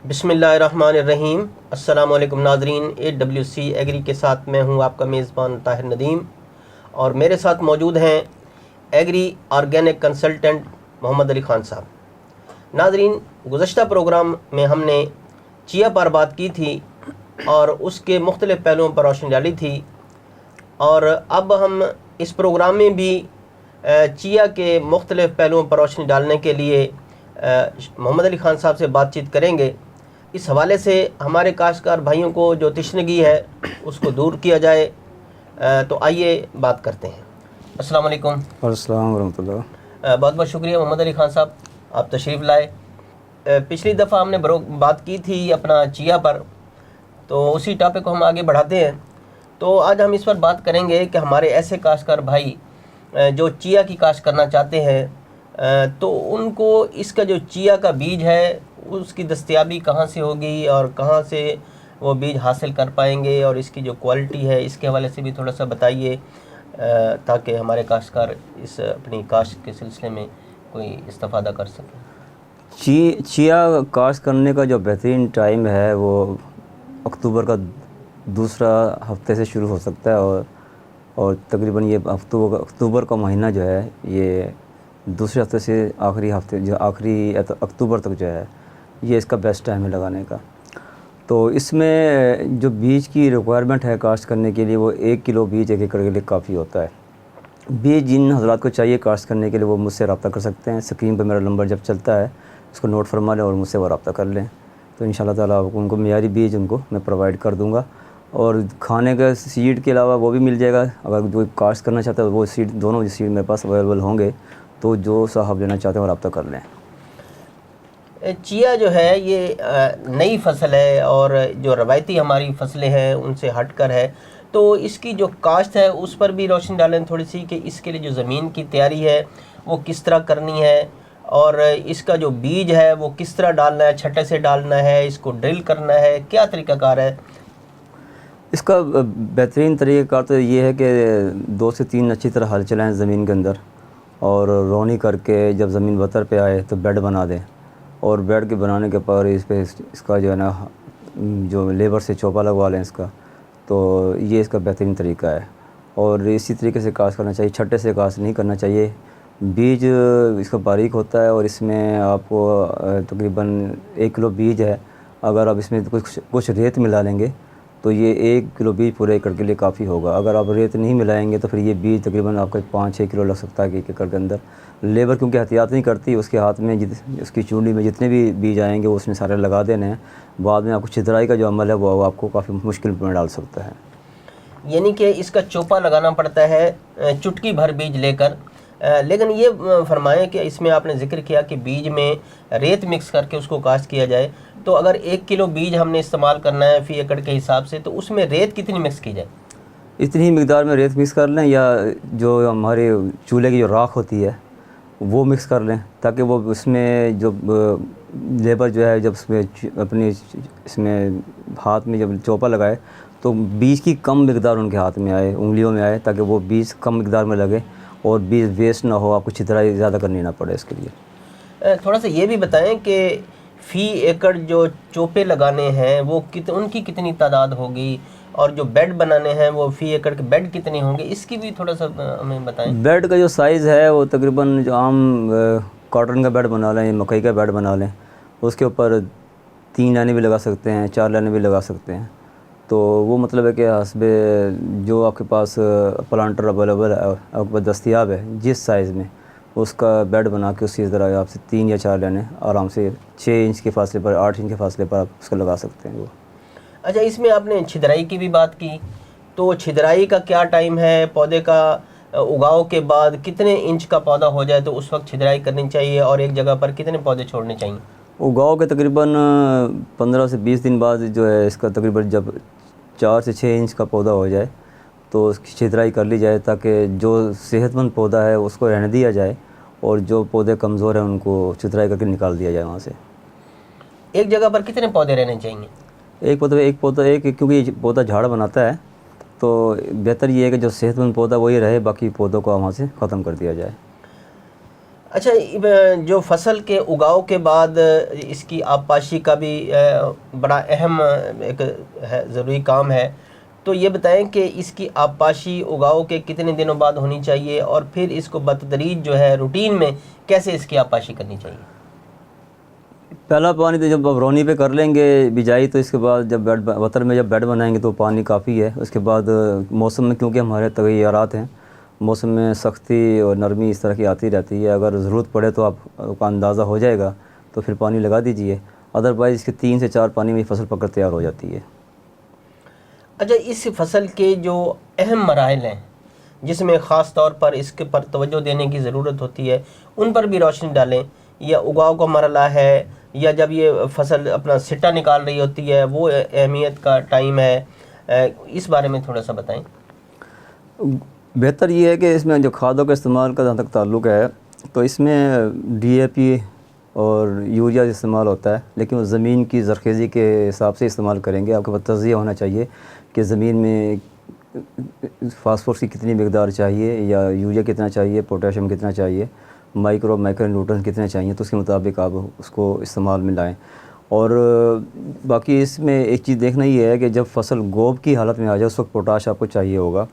बिस्मिल्लाहिर्रहमानिर्रहीम। अस्सलामुअलैकुम नाज़रीन, AWC एग्री के साथ मैं हूं आपका मेज़बान ताहिर नदीम और मेरे साथ मौजूद हैं agri organic consultant Mohammad Ali Khan साहब। नाज़रीन, गुज़श्ता प्रोग्राम में हमने चिया पर बात की थी और उसके मुख्तलिफ़ पहलुओं पर रोशनी डाली थी और अब हम इस प्रोग्राम में भी चिया के मुख्तलिफ़ पहलुओं पर रोशनी डालने के लिए मोहम्मद अली ख़ान साहब से बातचीत करेंगे। इस हवाले से हमारे काश्तकार भाइयों को जो तशनगी है उसको दूर किया जाए। तो आइए बात करते हैं। अस्सलाम वालेकुम। अस्सलाम वरहमतुल्लाह। बहुत बहुत शुक्रिया मोहम्मद अली ख़ान साहब, आप तशरीफ़ लाए। पिछली दफ़ा हमने बात की थी अपना चिया पर, तो उसी टॉपिक को हम आगे बढ़ाते हैं। तो आज हम इस पर बात करेंगे कि हमारे ऐसे काश्तकार भाई जो चिया की काश्त करना चाहते हैं तो उनको इसका जो चिया का बीज है उसकी दस्तयाबी कहाँ से होगी और कहाँ से वो बीज हासिल कर पाएंगे और इसकी जो क्वालिटी है इसके हवाले से भी थोड़ा सा बताइए ताकि हमारे काश्तकार इस अपनी काश्त के सिलसिले में कोई इस्तेफादा कर सकें। चिया काश्त करने का जो बेहतरीन टाइम है वो अक्टूबर का दूसरा हफ्ते से शुरू हो सकता है और तकरीबन ये अक्टूबर का महीना जो है ये दूसरे हफ्ते से आखिरी हफ्ते जो आखिरी अक्टूबर तक जो है ये इसका बेस्ट टाइम है लगाने का। तो इसमें जो बीज की रिक्वायरमेंट है काश्त करने के लिए वो 1 किलो बीज 1 एकड़ के लिए काफ़ी होता है। बीज जिन हज़रात को चाहिए काश्त करने के लिए वो मुझसे रब्ता कर सकते हैं। स्क्रीन पर मेरा नंबर जब चलता है उसको नोट फरमा लें और मुझसे वो रब्ता कर लें, तो इंशाल्लाह ताला उनको मियारी बीज उनको मैं प्रोवाइड कर दूँगा। और खाने का सीड के अलावा वो भी मिल जाएगा। अगर जो काश्त करना चाहता है वो सीड, दोनों सीड मेरे पास अवेलेबल होंगे, तो जो साहब लेना चाहते हैं वो रब्ता कर लें। चिया जो है ये नई फसल है और जो रवायती हमारी फसलें हैं उनसे हटकर है, तो इसकी जो काश्त है उस पर भी रोशनी डालें थोड़ी सी कि इसके लिए जो ज़मीन की तैयारी है वो किस तरह करनी है और इसका जो बीज है वो किस तरह डालना है, छट्टे से डालना है, इसको ड्रिल करना है, क्या तरीक़ाकार है इसका? बेहतरीन तरीक़ाकार तो ये है कि 2 से 3 अच्छी तरह हल चलाएँ ज़मीन के अंदर और रोनी करके जब ज़मीन बतर पे आए तो बेड बना दें और बेड के बनाने के पर इसका जो है ना जो लेबर से चौपा लगवा लें इसका, तो ये इसका बेहतरीन तरीका है। और इसी तरीके से काश्त करना चाहिए, छट्टे से काश्त नहीं करना चाहिए। बीज इसका बारीक होता है और इसमें आपको तकरीबन 1 किलो बीज है, अगर आप इसमें कुछ रेत मिला लेंगे तो ये 1 किलो बीज पूरे एकड़ के लिए काफ़ी होगा। अगर आप रेत नहीं मिलाएंगे तो फिर ये बीज तकरीबन आपका 5-6 किलो लग सकता है 1 एकड़ के अंदर। लेबर क्योंकि एहतियात नहीं करती, उसके हाथ में उसकी चूड़ी में जितने भी बीज आएंगे वो उसने सारे लगा देने हैं। बाद में आपको छितराई का जो अमल है वो आपको काफ़ी मुश्किल में डाल सकता है। यानी कि इसका चोपा लगाना पड़ता है चुटकी भर बीज लेकर। लेकिन ये फरमाएं कि इसमें आपने जिक्र किया कि बीज में रेत मिक्स करके उसको काश्त किया जाए, तो अगर 1 किलो बीज हमने इस्तेमाल करना है फ़ी एकड़ के हिसाब से, तो उसमें रेत कितनी मिक्स की जाए? इतनी ही मिकदार में रेत मिक्स कर लें या जो हमारे चूल्हे की जो राख होती है वो मिक्स कर लें, ताकि वो उसमें जो लेबर जो है जब उसमें अपनी इसमें हाथ में जब चौपा लगाए तो बीज की कम मिकदार उनके हाथ में आए, उंगलियों में आए, ताकि वो बीज कम मिकदार में लगे और बीज वेस्ट ना हो, आपको छितराई ज़्यादा करनी ना पड़े। इसके लिए थोड़ा सा ये भी बताएं कि फ़ी एकड़ जो चोपे लगाने हैं वो उनकी कितनी तादाद होगी और जो बेड बनाने हैं वो फ़ी एकड़ के बेड कितने होंगे, इसकी भी थोड़ा सा हमें बताएं। बेड का जो साइज़ है वो तकरीबन जो आम कॉटन का बेड बना लें, मकई का बेड बना लें, उसके ऊपर 3 लाइनें भी लगा सकते हैं, 4 लाइनें भी लगा सकते हैं। तो वो मतलब है कि हस्बे जो आपके पास प्लांटर अवेलेबल है, आपके पास दस्तयाब है, जिस साइज़ में उसका बेड बना के उसी तरह आपसे 3 या 4 लाइनें आराम से 6 इंच के फासले पर, 8 इंच के फासले पर आप उसको लगा सकते हैं वो। अच्छा, इसमें आपने छिदराई की भी बात की, तो छिदराई का क्या टाइम है? पौधे का उगाव के बाद कितने इंच का पौधा हो जाए तो उस वक्त छिदराई करनी चाहिए और एक जगह पर कितने पौधे छोड़ने चाहिए? उगाव के तकरीबन 15 से 20 दिन बाद जो है इसका तकरीबन जब 4 से 6 इंच का पौधा हो जाए तो उसकी छिदराई कर ली जाए, ताकि जो सेहतमंद पौधा है उसको रहने दिया जाए और जो पौधे कमज़ोर हैं उनको छिदराई करके निकाल दिया जाए वहाँ से। एक जगह पर कितने पौधे रहने चाहिए? एक पौधा क्योंकि ये पौधा झाड़ बनाता है तो बेहतर ये है कि जो सेहतमंद पौधा वही रहे, बाकी पौधों को वहाँ से ख़त्म कर दिया जाए। अच्छा, जो फसल के उगाव के बाद इसकी आबपाशी का भी बड़ा अहम एक ज़रूरी काम है। तो ये बताएं कि इसकी आबपाशी उगाव के कितने दिनों बाद होनी चाहिए और फिर इसको बतदरीज जो है रूटीन में कैसे इसकी आबपाशी करनी चाहिए? पहला पानी तो जब रौनी पे कर लेंगे बिजाई, तो इसके बाद जब बेड वतर में जब बेड बनाएंगे तो पानी काफ़ी है। उसके बाद मौसम में क्योंकि हमारे तगय्यारात हैं, मौसम में सख्ती और नरमी इस तरह की आती रहती है। अगर ज़रूरत पड़े तो आपका अंदाज़ा हो जाएगा तो फिर पानी लगा दीजिए, अदरवाइज़ इसके 3 से 4 पानी में फसल पककर तैयार हो जाती है। अच्छा, इस फसल के जो अहम मराहल हैं जिसमें ख़ास तौर पर इसके पर तवज्जो देने की ज़रूरत होती है, उन पर भी रोशनी डालें। या उगाव का मरला है, या जब ये फसल अपना सिट्टा निकाल रही होती है वो अहमियत का टाइम है, इस बारे में थोड़ा सा बताएं। बेहतर ये है कि इसमें जो खादों का इस्तेमाल का जहाँ तक ताल्लुक़ है तो इसमें DAP और यूरिया इस्तेमाल होता है, लेकिन वो ज़मीन की ज़रख़ेज़ी के हिसाब से इस्तेमाल करेंगे। आपके पास तज़किया होना चाहिए कि ज़मीन में फास्फोरस की कितनी मकदार चाहिए, या यूरिया कितना चाहिए, पोटेशियम कितना चाहिए, माइक्रो न्यूट्रंस कितने चाहिए, तो उसके मुताबिक आप उसको इस्तेमाल में लाएँ। और बाकी इसमें एक चीज़ देखना ये है कि जब फसल गोब की हालत में आ जाए उस वक्त पोटाश आपको चाहिए होगा।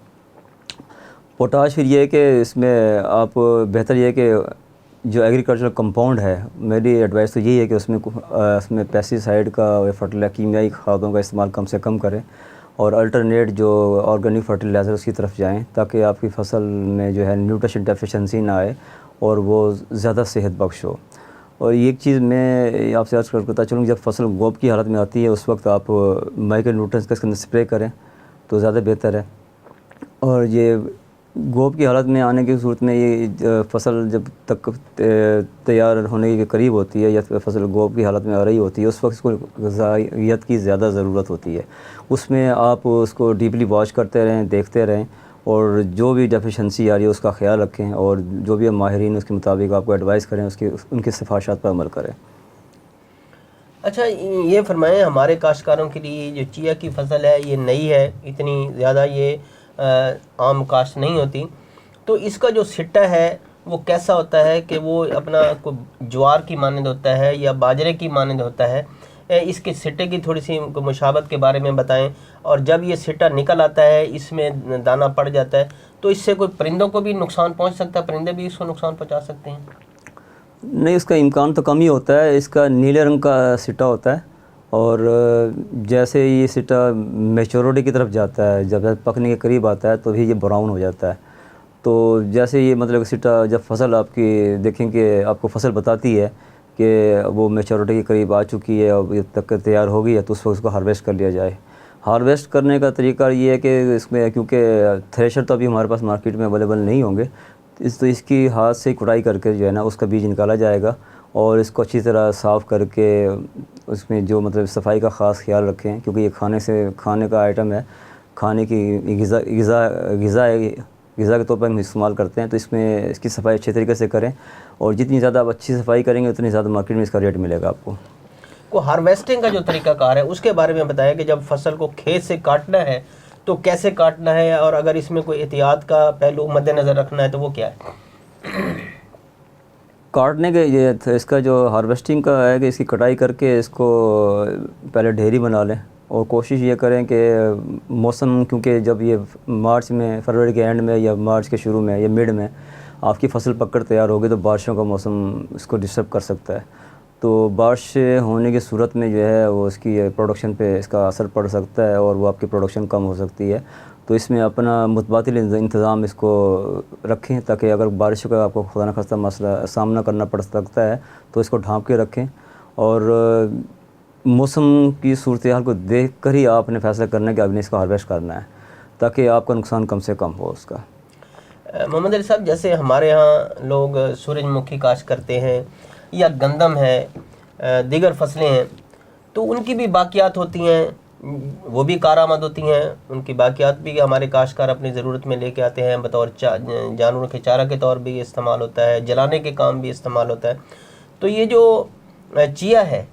पोटाश फिर ये है कि इसमें आप बेहतर ये है कि जो एग्रीकल्चरल कंपाउंड है, मेरी एडवाइस तो यही है कि उसमें पेस्टिसाइड का या कीमियाई खादों का इस्तेमाल कम से कम करें और अल्टरनेट जो ऑर्गेनिक फर्टिलाइज़र उसकी तरफ जाएं, ताकि आपकी फसल में जो है न्यूट्रिशन डेफिशिएंसी ना आए और वो ज़्यादा सेहत बख्श हो। और एक चीज़ मैं आपसे अर्ज़ करता चलूँ, जब फसल गोब की हालत में आती है उस वक्त आप माइक्रो न्यूट्रिएंट्स का इसके अंदर स्प्रे करें तो ज़्यादा बेहतर है। और ये गोब की हालत में आने की सूरत में ये फसल जब तक तैयार होने के करीब होती है या फसल गोब की हालत में आ रही होती है, उस वक्त इसको ग़िज़ाइयत की ज़्यादा ज़रूरत होती है। उसमें आप उसको डीपली वॉश करते रहें, देखते रहें, और जो भी डेफिशिएंसी आ रही है उसका ख्याल रखें, और जो भी माहिरीन उसके मुताबिक आपको एडवाइस करें उनकी सिफारिशात पर अमल करें। अच्छा, ये फरमाएं, हमारे काश्तकारों के लिए जो चिया की फसल है ये नई है, इतनी ज़्यादा ये आम काश्त नहीं होती, तो इसका जो सिट्टा है वो कैसा होता है कि वो अपना को ज्वार की मानद होता है या बाजरे की मानद होता है? इसके सिट्टे की थोड़ी सी मुशाबत के बारे में बताएं। और जब ये सिट्टा निकल आता है, इसमें दाना पड़ जाता है, तो इससे कोई परिंदों को भी नुकसान पहुंच सकता है? परिंदे भी इसको नुकसान पहुंचा सकते हैं? नहीं, उसका इम्कान तो कम ही होता है। इसका नीले रंग का सिट्टा होता है, और जैसे ये सिट्टा मैच्योरिटी की तरफ जाता है, जब पकने के करीब आता है तो भी ये ब्राउन हो जाता है। तो जैसे ये मतलब सिट्टा जब फसल आपकी देखेंगे, आपको फसल बताती है कि वो मैच्योरिटी के करीब आ चुकी है और ये तक तैयार हो गई है, तो उस वक्त उसको हार्वेस्ट कर लिया जाए। हार्वेस्ट करने का तरीका ये है कि इसमें क्योंकि थ्रेशर तो अभी हमारे पास मार्केट में अवेलेबल नहीं होंगे, तो इसकी हाथ से कुटाई करके जो है ना उसका बीज निकाला जाएगा, और इसको अच्छी तरह साफ़ करके उसमें जो मतलब सफाई का ख़ास ख्याल रखें, क्योंकि ये खाने का आइटम है, खाने की ग़िज़ा के तौर पर हम इस्तेमाल करते हैं। तो इसमें इसकी सफाई अच्छे तरीके से करें, और जितनी ज़्यादा आप अच्छी सफाई करेंगे उतनी ज़्यादा मार्केट में इसका रेट मिलेगा आपको। को हार्वेस्टिंग का जो तरीकाकार है उसके बारे में बताया कि जब फसल को खेत से काटना है तो कैसे काटना है, और अगर इसमें कोई एहतियात का पहलू मद्देनज़र रखना है तो वो क्या है? काटने के ये इसका जो हार्वेस्टिंग का है कि इसकी कटाई करके इसको पहले ढेरी बना लें, और कोशिश ये करें कि मौसम, क्योंकि जब ये मार्च में, फरवरी के एंड में या मार्च के शुरू में या मिड में आपकी फसल पककर तैयार होगी तो बारिशों का मौसम इसको डिस्टर्ब कर सकता है। तो बारिश होने की सूरत में जो है वो इसकी प्रोडक्शन पे इसका असर पड़ सकता है, और वो आपकी प्रोडक्शन कम हो सकती है। तो इसमें अपना मुतबादिल इंतज़ाम इसको रखें, ताकि अगर बारिश का आपको खुदा न खास्ता मसला सामना करना पड़ सकता है तो इसको ढाँप के रखें, और मौसम की सूरत हाल को देख कर ही आपने फ़ैसला करना है कि आपने इसको हार्वेस्ट करना है, ताकि आपका नुकसान कम से कम हो उसका। मोहम्मद अली साहब, जैसे हमारे यहाँ लोग सूरजमुखी काश्त करते हैं या गंदम है, दीगर फसलें हैं, तो उनकी भी बाकियात होती हैं, वो भी कारामद होती हैं। उनकी बाकियात भी हमारे काश्तकार अपनी ज़रूरत में लेके आते हैं, बतौर जानवरों के चारा के तौर भी इस्तेमाल होता है, जलाने के काम भी इस्तेमाल होता है। तो ये जो चिया है,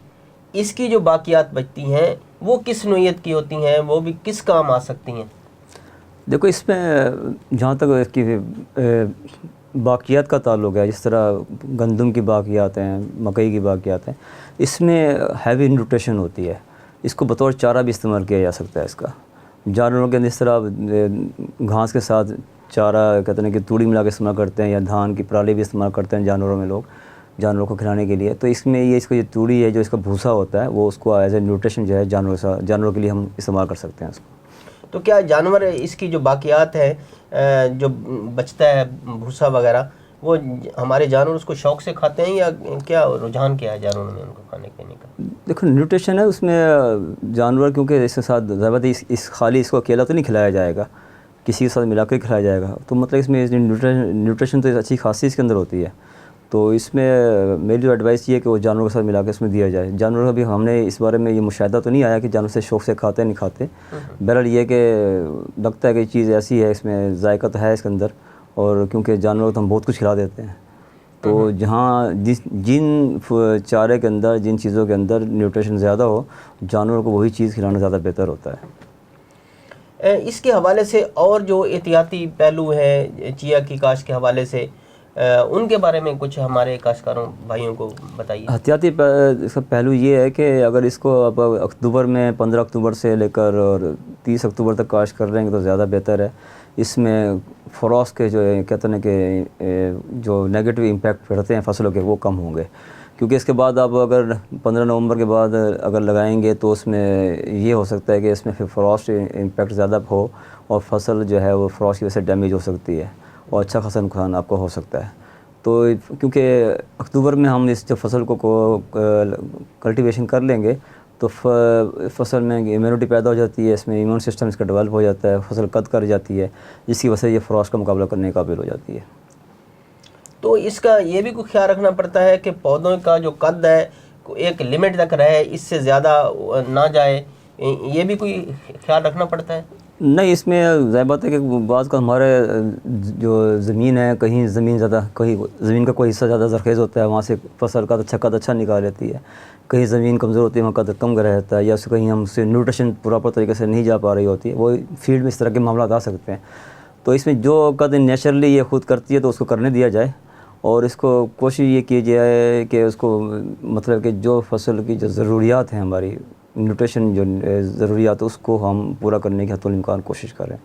इसकी जो बाकियात बचती हैं वो किस नोयत की होती हैं, वो भी किस काम आ सकती हैं? देखो, इसमें जहाँ तक इसकी बाक़ियात का ताल्लुक है, जिस तरह गंदम की बाक़ियात हैं, मकई की बाक़ियात हैं, इसमें हैवी न्यूट्रिशन होती है। इसको बतौर चारा भी इस्तेमाल किया जा सकता है। इसका जानवरों के अंदर जिस तरह घास के साथ चारा कहते हैं कि तूड़ी मिला के इस्तेमाल करते हैं, या धान की पराली भी इस्तेमाल करते हैं जानवरों में लोग, जानवरों को खिलाने के लिए। तो इसमें ये इसको जो तूड़ी है, जो इसका भूसा होता है, वो उसको एज ए न्यूट्रिशन जो है जानवरों के लिए हम इस्तेमाल कर सकते हैं उसको। तो क्या जानवर इसकी जो बाक़ियात है, जो बचता है भूसा वगैरह, वो हमारे जानवर उसको शौक़ से खाते हैं, या क्या रुझान क्या है जानवरों में उनको खाने पीने का? देखो न्यूट्रिशन है उसमें। जानवर क्योंकि इसके साथ ज़्यादा इस खाली इसको अकेला तो नहीं खिलाया जाएगा, किसी के साथ मिला कर खिलाया जाएगा। तो मतलब इसमें न्यूट्रिशन तो अच्छी खासी इसके अंदर होती है। तो इसमें मेरी जो एडवाइस ये है कि वो जानवरों के साथ मिला के इसमें दिया जाए। जानवरों का भी हमने इस बारे में ये मुशाहिदा तो नहीं आया कि जानवर से शौक़ से खाते नहीं खाते। बहरहाल ये कि लगता है कि चीज़ ऐसी है, इसमें जायका तो है इसके अंदर, और क्योंकि जानवरों को तो हम बहुत कुछ खिला देते हैं। तो जहाँ जिन चारे के अंदर, जिन चीज़ों के अंदर न्यूट्रिशन ज़्यादा हो, जानवरों को वही चीज़ खिलाना ज़्यादा बेहतर होता है। इसके हवाले से और जो एहतियाती पहलू हैं चिया की काश्त के हवाले से, उनके बारे में कुछ हमारे काश्तकारों भाइयों को बताइए। एहतियाती इसका पहलू ये है कि अगर इसको अब अक्टूबर में 15 अक्टूबर से लेकर और 30 अक्टूबर तक काश्त कर लेंगे तो ज़्यादा बेहतर है। इसमें फ्रॉस्ट के जो कहते हैं कि जो नेगेटिव इम्पैक्ट पड़ते हैं फसलों के, वो कम होंगे। क्योंकि इसके बाद आप अगर 15 नवंबर के बाद अगर लगाएंगे तो उसमें ये हो सकता है कि इसमें फिर फ्रॉस्ट इम्पैक्ट ज़्यादा हो और फसल जो है वो फ्रॉस्ट की वजह से डैमेज हो सकती है और अच्छा खासा नुकसान आपको हो सकता है। तो क्योंकि अक्टूबर में हम इस जो फसल को कल्टीवेशन कर लेंगे तो फसल में इम्यूनिटी पैदा हो जाती है, इसमें इम्यून सिस्टम इसका डेवलप हो जाता है, फसल कद कर जाती है, जिसकी वजह से ये फ्रॉस्ट का मुकाबला करने के काबिल हो जाती है। तो इसका ये भी कुछ ख्याल रखना पड़ता है कि पौधों का जो कद है एक लिमिट तक रहे, इससे ज़्यादा ना जाए, ये भी कोई ख्याल रखना पड़ता है? नहीं, इसमें ज़ाहिर बात है कि बाज़ का हमारे जो ज़मीन है, कहीं ज़मीन ज़्यादा, कहीं ज़मीन का कोई हिस्सा ज़्यादा ज़रखेज़ होता है, वहाँ से फसल का कद अच्छा निकाल लेती है। कहीं ज़मीन कमज़ोर होती है, वहाँ कद कम रहता है, या उससे कहीं हमसे न्यूट्रिशन प्रॉपर तरीके से नहीं जा पा रही होती है। वो फील्ड में इस तरह के मामला आ सकते हैं। तो इसमें जो कद नेचुरली ये खुद करती है तो उसको करने दिया जाए, और इसको कोशिश ये की जाए कि उसको मतलब कि जो फसल की जो ज़रूरियात हैं, हमारी न्यूट्रिशन जो ज़रूरियात, उसको हम पूरा करने की हतुल इम्कान कोशिश करें।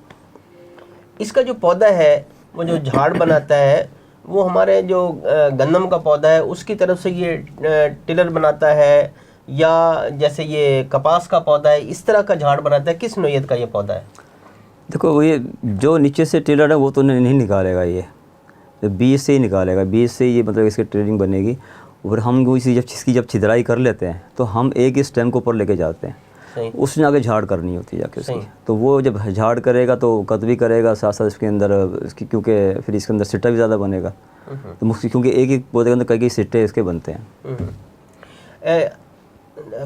इसका जो पौधा है वो जो झाड़ बनाता है, वो हमारे जो गंदम का पौधा है उसकी तरफ से ये टिलर बनाता है, या जैसे ये कपास का पौधा है इस तरह का झाड़ बनाता है? किस नौइयत का ये पौधा है? देखो, ये जो नीचे से टिलर है वो तो नहीं निकालेगा, ये बीज से ही निकालेगा। बीज से ये मतलब इसकी ट्रेनिंग बनेगी, और हम वो इसी जब छिदराई कर लेते हैं तो हम एक ही स्टेम को ऊपर लेके जाते हैं, उसमें आगे झाड़ करनी होती है जाके उसकी। तो वो जब झाड़ करेगा तो कद भी करेगा, साथ साथ इसके अंदर इसकी, क्योंकि फिर इसके अंदर सिट्टा भी ज़्यादा बनेगा। तो मुख्य क्योंकि एक एक पौधे के अंदर कई सिट्टे इसके बनते हैं।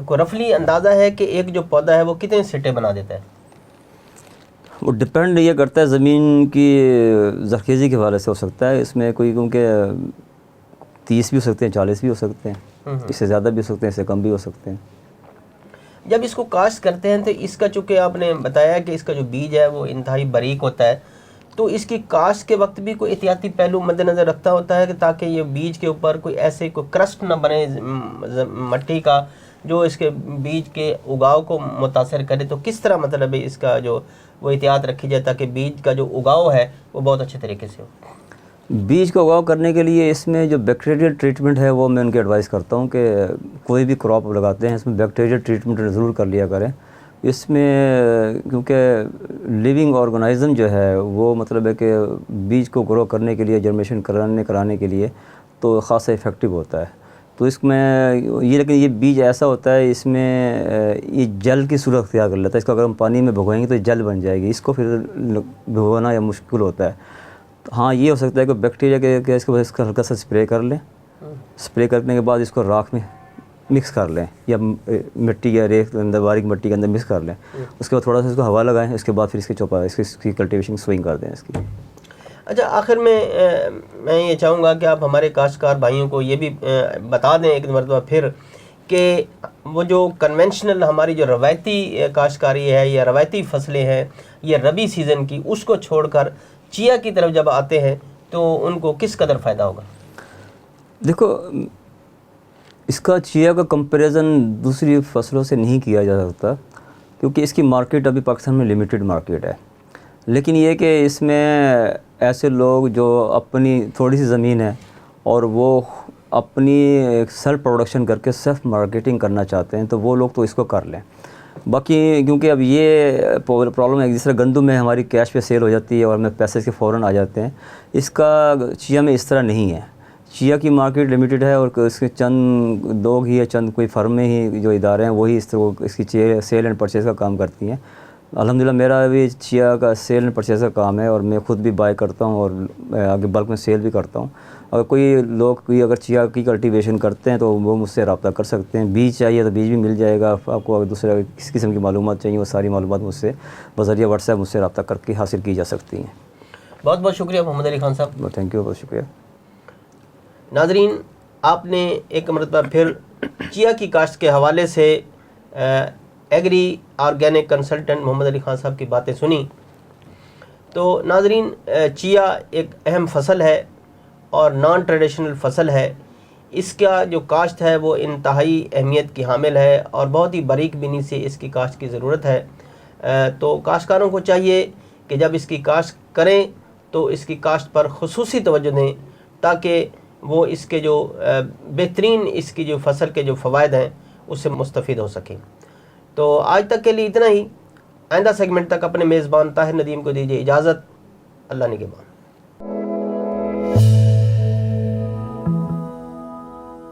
को रफली अंदाज़ा है कि एक जो पौधा है वो कितने सिट्टे बना देता है? वो डिपेंड ये करता है ज़मीन की ज़रखेज़ी के हवाले से हो सकता है। इसमें कोई क्योंकि 30 भी हो सकते हैं, 40 भी हो सकते हैं, इससे ज़्यादा भी हो सकते हैं, इससे कम भी हो सकते हैं। जब इसको काश्त करते हैं तो इसका, चूँकि आपने बताया कि इसका जो बीज है वो इंतहाई बारीक होता है, तो इसकी काश्त के वक्त भी कोई एहतियाती पहलू मद्देनज़र रखता होता है कि ताकि ये बीज के ऊपर कोई ऐसे कोई क्रस्ट ना बने मट्टी का जो इसके बीज के उगाव को मुतासर करे? तो किस तरह मतलब है इसका जो वो एहतियात रखी जाए ताकि बीज का जो उगाव है वो बहुत अच्छे तरीके से हो? बीज का उगाव करने के लिए इसमें जो बैक्टीरियल ट्रीटमेंट है वो मैं उनकी एडवाइस करता हूँ कि कोई भी क्रॉप लगाते हैं इसमें बैक्टीरियल ट्रीटमेंट ज़रूर कर लिया करें। इसमें क्योंकि लिविंग ऑर्गेनिज्म जो है वो मतलब है कि बीज को ग्रो करने के लिए, जर्मेशन कराने के लिए तो ख़ासा इफ़ेक्टिव होता है। तो इसमें ये, लेकिन ये बीज ऐसा होता है, इसमें ये जल की सूरत अख्तियार कर लेता है। इसको अगर हम पानी में भिगोएंगे तो ये जल बन जाएगी, इसको फिर भिगोना या मुश्किल होता है। तो हाँ, ये हो सकता है कि बैक्टीरिया के इसके बाद इसका हल्का सा स्प्रे कर लें, स्प्रे करने के बाद इसको राख में मिक्स कर लें या मिट्टी या रेत के अंदर, बारीक मिट्टी के अंदर मिक्स कर लें। उसके बाद थोड़ा सा इसको हवा लगाएं, उसके बाद फिर इसकी कल्टीवेशन स्विंग कर दें इसकी। अच्छा, आखिर में मैं ये चाहूँगा कि आप हमारे काश्तकार भाइयों को ये भी बता दें एक मरतबा फिर कि वो जो कन्वेंशनल हमारी जो रवायती काश्तकारी है या रवायती फसलें हैं ये रबी सीज़न की, उसको छोड़कर चिया की तरफ जब आते हैं तो उनको किस कदर फ़ायदा होगा? देखो, इसका चिया का कंपैरिजन दूसरी फसलों से नहीं किया जा सकता, क्योंकि इसकी मार्केट अभी पाकिस्तान में लिमिटेड मार्केट है। लेकिन ये कि इसमें ऐसे लोग जो अपनी थोड़ी सी ज़मीन है और वो अपनी सेल्फ प्रोडक्शन करके सेल्फ मार्केटिंग करना चाहते हैं, तो वो लोग तो इसको कर लें। बाकी क्योंकि अब ये प्रॉब्लम है, जिस तरह गंदम में हमारी कैश पे सेल हो जाती है और हमें पैसे इसके फ़ौरन आ जाते हैं, इसका चिया में इस तरह नहीं है। चिया की मार्केट लिमिटेड है और इसके चंद लोग ही है, चंद कोई फर्म में ही जो इदारे हैं वही इसकी सेल एंड परचेज़ का काम करती हैं। अल्हम्दुलिल्लाह मेरा भी चिया का सेल एंड परचेज़ का काम है और मैं ख़ुद भी बाय करता हूँ और आगे बल्क में सेल भी करता हूँ। अगर कोई लोग कोई अगर चिया की कल्टीवेशन करते हैं तो वो मुझसे रब्ता कर सकते हैं। बीज चाहिए तो बीज भी मिल जाएगा आपको। अगर दूसरा किस किस्म की मालूमात चाहिए वो सारी मालूमात मुझसे बज़रिया व्हाट्सएप मुझसे रब्ता करके हासिल की जा सकती हैं। बहुत बहुत शुक्रिया मोहम्मद अली खान साहब। थैंक यू, बहुत शुक्रिया। नाजरीन, आपने एक मरतबा फिर चिया की काश्त के हवाले से agri organic consultant Mohammad Ali Khan साहब की बातें सुनी। तो नाजरीन, चिया एक अहम फसल है और नॉन ट्रेडिशनल फसल है। इसका जो काश्त है वो इंतहाई अहमियत की हामिल है और बहुत ही बारीक बीनी से इसकी काश्त की ज़रूरत है। तो काश्तकारों को चाहिए कि जब इसकी काश्त करें तो इसकी काश्त पर खुसूसी तवज्जो दें, ताकि वो इसके जो बेहतरीन इसकी जो फसल के जो फ़वाइद हैं उससे मुस्तफ़ीद हो सकें। तो आज तक के लिए इतना ही। आइंदा सेगमेंट तक अपने मेज़बान ताहिर नदीम को दीजिए इजाज़त। अल्लाह निगहबान।